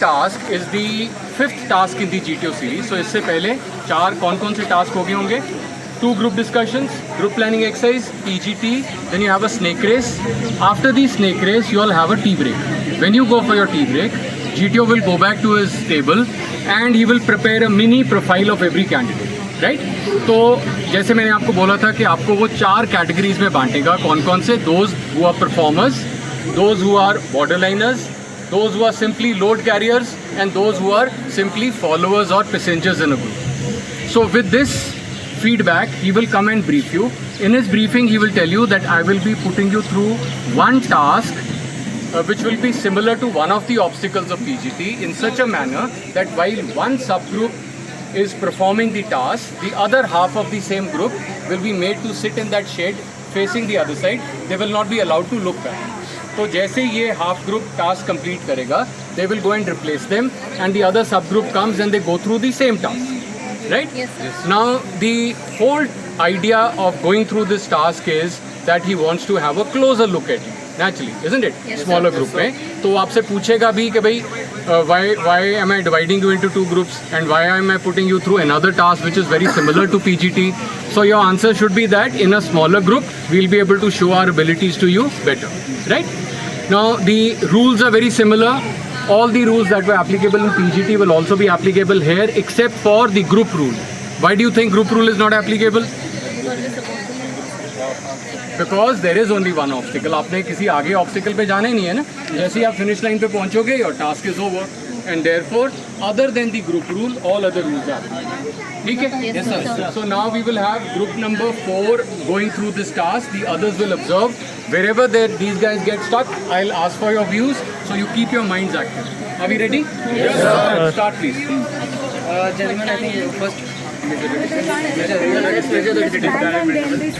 task is the 5th task in the GTO series. So इससे पहले 4 कौन से टास्क हो गए होंगे? 2 group discussions, group planning exercise, PGT, then you have a snake race. After the snake race, you all have a tea break. When you go for your tea break, GTO will go back to his table and he will prepare a mini profile of every candidate. Right तो जैसे मैंने आपको बोला था कि आपको वो 4 categories में बांटेगा. कौन से? Those who are performers, those who are borderliners, those who are simply load carriers and those who are simply followers और passengers in a group. So with this feedback he will come and brief you. In his briefing he will tell you that I will be putting you through one task which will be similar to one of the obstacles of PGT in such a manner that while one subgroup is performing the task, the other half of the same group will be made to sit in that shade facing the other side. They will not be allowed to look back. तो जैसे ये half group task complete करेगा, they will go and replace them and the other subgroup comes and they go through the same task. Right? Yes, sir. Now the whole idea of going through this task is that he wants to have a closer look at you. Naturally, isn't it? Yes, Smaller sir. group में तो आपसे पूछेगा भी कि भाई why am I dividing you into 2 groups and why am I putting you through another task which is very similar to PGT? So your answer should be that in a smaller group we'll be able to show our abilities to you better. Right? Now the rules are very similar. All the rules that were applicable in PGT will also be applicable here except for the group rule. Why do you think group rule is not applicable? Because there is only one obstacle. आपने किसी आगे obstacle पे जाना ही नहीं है ना. जैसे ही आप finish line पे पहुंचोगे your task is over and therefore other than the group rule all other rules are applicable. ठीक है? Yes, sir. So now we will have group number 4 going through this task. The others will observe. Wherever these guys get stuck, I'll ask for your views. So you keep your minds active. Are we ready? Yes, sir. Start please. Gentlemen, I think first Understand and then this